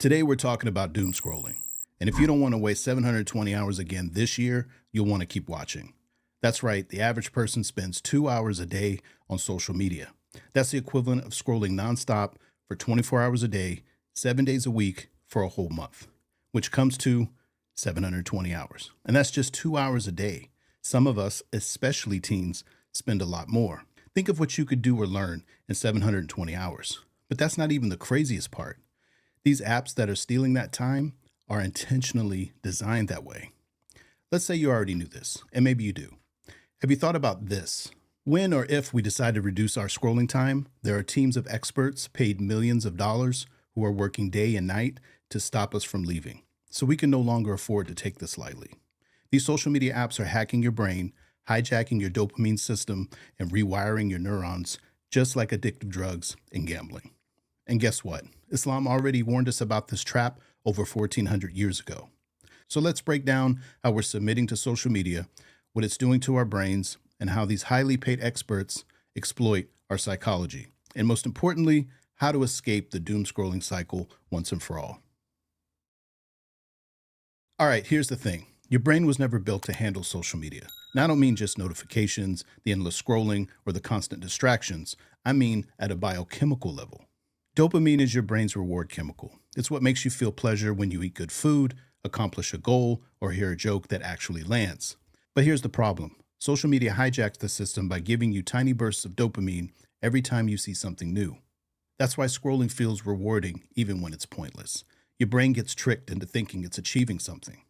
Today we're talking about doom scrolling. And if you don't want to waste 720 hours again this year, you'll want to keep watching. That's right, the average person spends 2 hours a day on social media. That's the equivalent of scrolling nonstop for 24 hours a day, 7 days a week for a whole month, which comes to 720 hours. And that's just 2 hours a day. Some of us, especially teens, spend a lot more. Think of what you could do or learn in 720 hours. But that's not even the craziest part. These apps that are stealing that time are intentionally designed that way. Let's say you already knew this, and maybe you do. Have you thought about this? When or if we decide to reduce our scrolling time, there are teams of experts paid millions of dollars who are working day and night to stop us from leaving. So we can no longer afford to take this lightly. These social media apps are hacking your brain, hijacking your dopamine system, and rewiring your neurons, just like addictive drugs and gambling. And guess what? Islam already warned us about this trap over 1400 years ago. So let's break down how we're submitting to social media, what it's doing to our brains, and how these highly paid experts exploit our psychology. And most importantly, how to escape the doom scrolling cycle once and for all. All right, here's the thing. Your brain was never built to handle social media. Now, I don't mean just notifications, the endless scrolling, or the constant distractions. I mean at a biochemical level. Dopamine is your brain's reward chemical. It's what makes you feel pleasure when you eat good food, accomplish a goal, or hear a joke that actually lands. But here's the problem. Social media hijacks the system by giving you tiny bursts of dopamine every time you see something new. That's why scrolling feels rewarding even when it's pointless. Your brain gets tricked into thinking it's achieving something.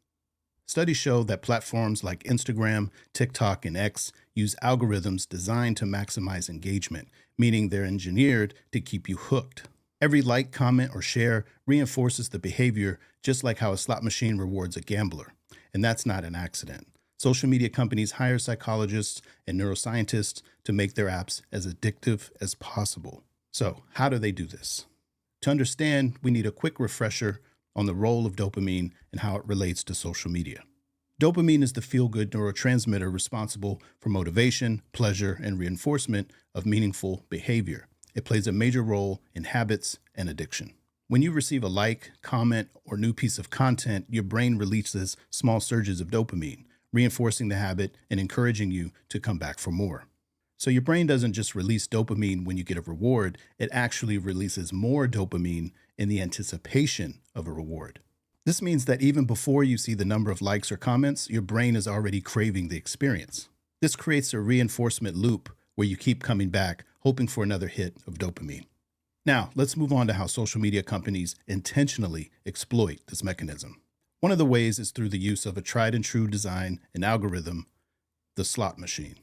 Studies show that platforms like Instagram, TikTok, and X use algorithms designed to maximize engagement, meaning they're engineered to keep you hooked. Every like, comment, or share reinforces the behavior, just like how a slot machine rewards a gambler. And that's not an accident. Social media companies hire psychologists and neuroscientists to make their apps as addictive as possible. So, how do they do this? To understand, we need a quick refresher on the role of dopamine and how it relates to social media. Dopamine is the feel-good neurotransmitter responsible for motivation, pleasure, and reinforcement of meaningful behavior. It plays a major role in habits and addiction. When you receive a like, comment, or new piece of content, your brain releases small surges of dopamine, reinforcing the habit and encouraging you to come back for more. So your brain doesn't just release dopamine when you get a reward, it actually releases more dopamine in the anticipation of a reward. This means that even before you see the number of likes or comments, your brain is already craving the experience. This creates a reinforcement loop where you keep coming back, hoping for another hit of dopamine. Now, let's move on to how social media companies intentionally exploit this mechanism. One of the ways is through the use of a tried and true design and algorithm, the slot machine.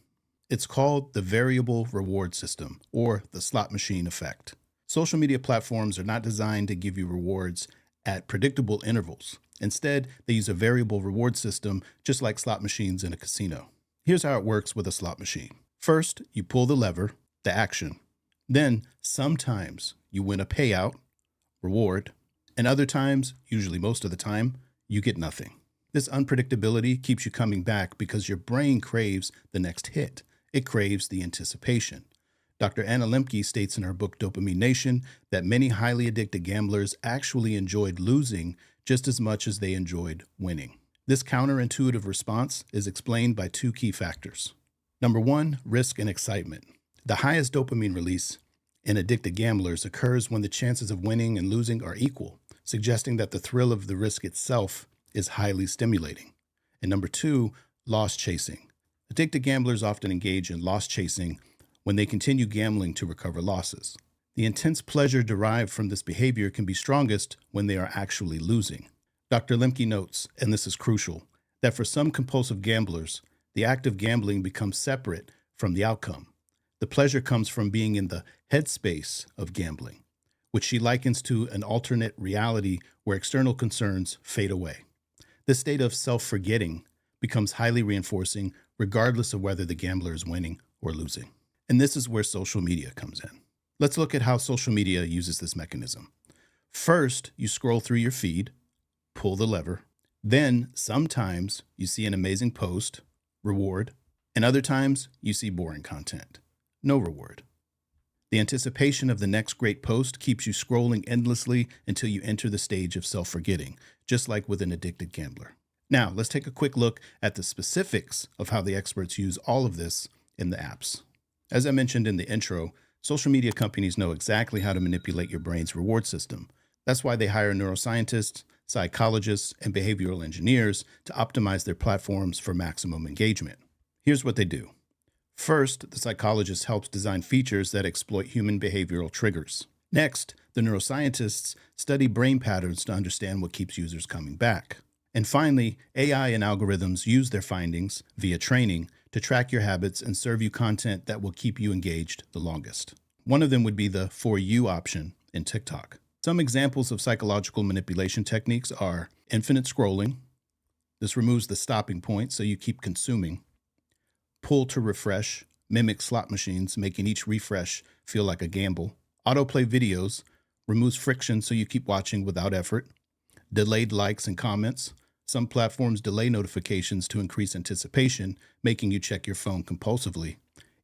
It's called the variable reward system, or the slot machine effect. Social media platforms are not designed to give you rewards at predictable intervals. Instead, they use a variable reward system, just like slot machines in a casino. Here's how it works with a slot machine. First, you pull the lever, the action. Then, sometimes you win a payout, reward, and other times, usually most of the time, you get nothing. This unpredictability keeps you coming back because your brain craves the next hit. It craves the anticipation. Dr. Anna Lembke states in her book Dopamine Nation that many highly addicted gamblers actually enjoyed losing just as much as they enjoyed winning. This counterintuitive response is explained by two key factors. Number one, risk and excitement. The highest dopamine release in addicted gamblers occurs when the chances of winning and losing are equal, suggesting that the thrill of the risk itself is highly stimulating. And number two, loss chasing. Addicted gamblers often engage in loss chasing when they continue gambling to recover losses. The intense pleasure derived from this behavior can be strongest when they are actually losing. Dr. Lemke notes, and this is crucial, that for some compulsive gamblers, the act of gambling becomes separate from the outcome. The pleasure comes from being in the headspace of gambling, which she likens to an alternate reality where external concerns fade away. This state of self-forgetting becomes highly reinforcing regardless of whether the gambler is winning or losing. And this is where social media comes in. Let's look at how social media uses this mechanism. First, you scroll through your feed, pull the lever. Then, sometimes you see an amazing post, reward, and other times you see boring content, no reward. The anticipation of the next great post keeps you scrolling endlessly until you enter the stage of self-forgetting, just like with an addicted gambler. Now, let's take a quick look at the specifics of how the experts use all of this in the apps. As I mentioned in the intro, social media companies know exactly how to manipulate your brain's reward system. That's why they hire neuroscientists, psychologists, and behavioral engineers to optimize their platforms for maximum engagement. Here's what they do. First, the psychologist helps design features that exploit human behavioral triggers. Next, the neuroscientists study brain patterns to understand what keeps users coming back. And finally, AI and algorithms use their findings via training to track your habits and serve you content that will keep you engaged the longest. One of them would be the For You option in TikTok. Some examples of psychological manipulation techniques are infinite scrolling. This removes the stopping point so you keep consuming. Pull to refresh, mimic slot machines, making each refresh feel like a gamble. Autoplay videos removes friction so you keep watching without effort. Delayed likes and comments. Some platforms delay notifications to increase anticipation, making you check your phone compulsively.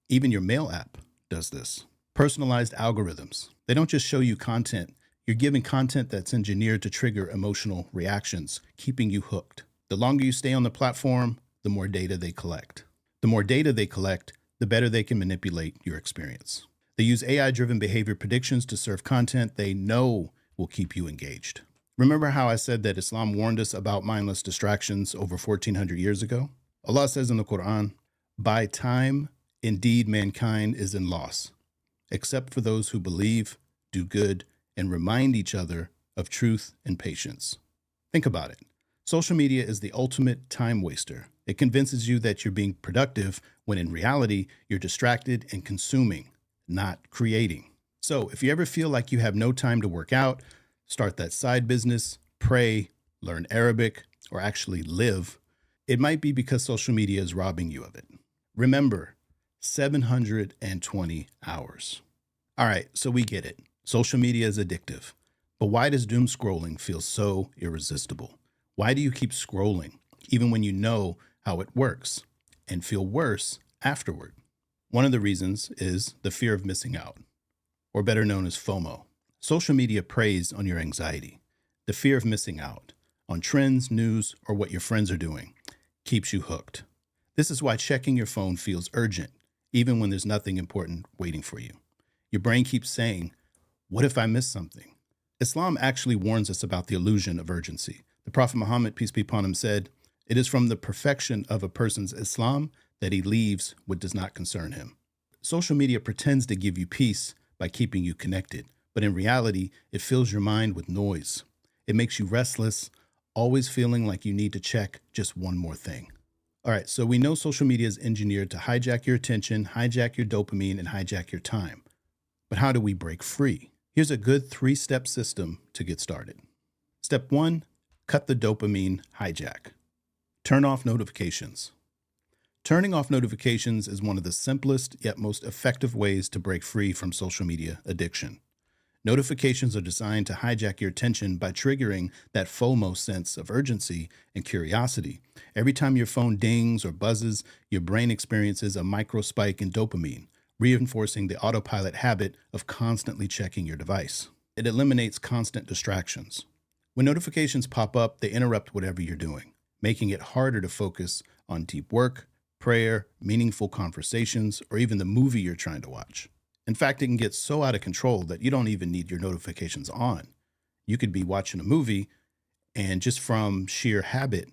Even your mail app does this. Personalized algorithms. They don't just show you content. You're giving content that's engineered to trigger emotional reactions, keeping you hooked. The longer you stay on the platform, the more data they collect. The more data they collect, the better they can manipulate your experience. They use AI-driven behavior predictions to serve content they know will keep you engaged. Remember how I said that Islam warned us about mindless distractions over 1400 years ago? Allah says in the Quran, "By time, indeed mankind is in loss, except for those who believe, do good, and remind each other of truth and patience." Think about it. Social media is the ultimate time waster. It convinces you that you're being productive when in reality, you're distracted and consuming, not creating. So if you ever feel like you have no time to work out, start that side business, pray, learn Arabic, or actually live, it might be because social media is robbing you of it. Remember, 720 hours. All right, so we get it. Social media is addictive. But why does doom scrolling feel so irresistible? Why do you keep scrolling, even when you know how it works, and feel worse afterward? One of the reasons is the fear of missing out, or better known as FOMO. Social media preys on your anxiety. The fear of missing out on trends, news, or what your friends are doing keeps you hooked. This is why checking your phone feels urgent, even when there's nothing important waiting for you. Your brain keeps saying, "What if I miss something?" Islam actually warns us about the illusion of urgency. The Prophet Muhammad, peace be upon him, said, "It is from the perfection of a person's Islam that he leaves what does not concern him." Social media pretends to give you peace by keeping you connected, but in reality, it fills your mind with noise. It makes you restless, always feeling like you need to check just one more thing. All right, so we know social media is engineered to hijack your attention, hijack your dopamine, and hijack your time. But how do we break free? Here's a good 3-step system to get started. Step 1, cut the dopamine hijack. Turn off notifications. Turning off notifications is one of the simplest yet most effective ways to break free from social media addiction. Notifications are designed to hijack your attention by triggering that FOMO sense of urgency and curiosity. Every time your phone dings or buzzes, your brain experiences a micro spike in dopamine, reinforcing the autopilot habit of constantly checking your device. It eliminates constant distractions. When notifications pop up, they interrupt whatever you're doing, making it harder to focus on deep work, prayer, meaningful conversations, or even the movie you're trying to watch. In fact, it can get so out of control that you don't even need your notifications on. You could be watching a movie, and just from sheer habit,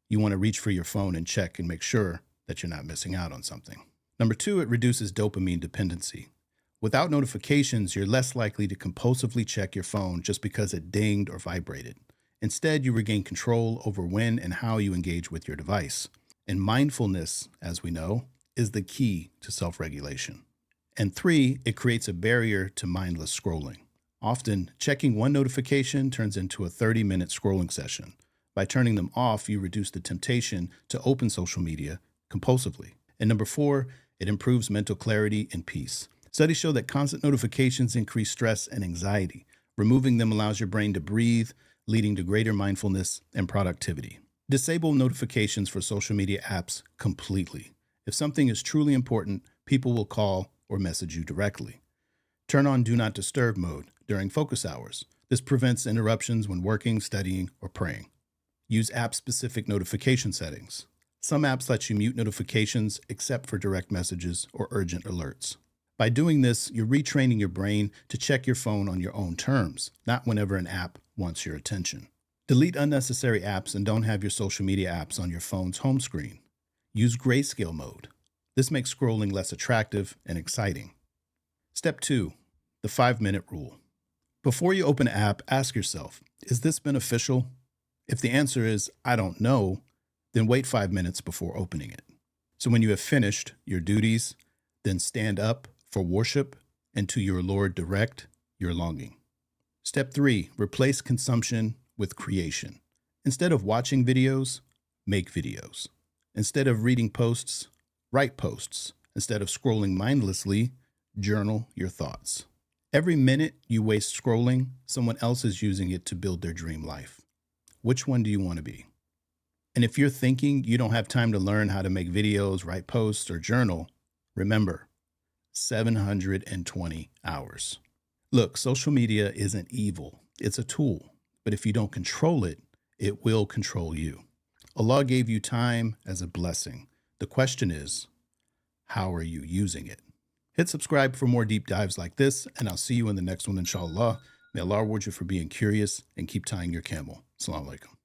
you want to reach for your phone and check and make sure that you're not missing out on something. Number 2, it reduces dopamine dependency. Without notifications, you're less likely to compulsively check your phone just because it dinged or vibrated. Instead, you regain control over when and how you engage with your device. And mindfulness, as we know, is the key to self-regulation. And 3, it creates a barrier to mindless scrolling. Often, checking one notification turns into a 30-minute scrolling session. By turning them off, you reduce the temptation to open social media compulsively. And number 4, it improves mental clarity and peace. Studies show that constant notifications increase stress and anxiety. Removing them allows your brain to breathe, leading to greater mindfulness and productivity. Disable notifications for social media apps completely. If something is truly important, people will call or message you directly. Turn on Do Not Disturb mode during focus hours. This prevents interruptions when working, studying, or praying. Use app-specific notification settings. Some apps let you mute notifications except for direct messages or urgent alerts. By doing this, you're retraining your brain to check your phone on your own terms, not whenever an app wants your attention. Delete unnecessary apps and don't have your social media apps on your phone's home screen. Use grayscale mode. This makes scrolling less attractive and exciting. Step 2, the 5-minute rule. Before you open an app, ask yourself, is this beneficial? If the answer is, I don't know, then wait 5 minutes before opening it. So when you have finished your duties, then stand up for worship and to your Lord direct your longing. Step 3, replace consumption with creation. Instead of watching videos, make videos. Instead of reading posts, write posts. Instead of scrolling mindlessly, journal your thoughts. Every minute you waste scrolling, someone else is using it to build their dream life. Which one do you want to be? And if you're thinking you don't have time to learn how to make videos, write posts, or journal, remember, 720 hours. Look, social media isn't evil. It's a tool. But if you don't control it, it will control you. Allah gave you time as a blessing. The question is, how are you using it? Hit subscribe for more deep dives like this, and I'll see you in the next one, inshallah. May Allah reward you for being curious and keep tying your camel. As-salamu alaykum.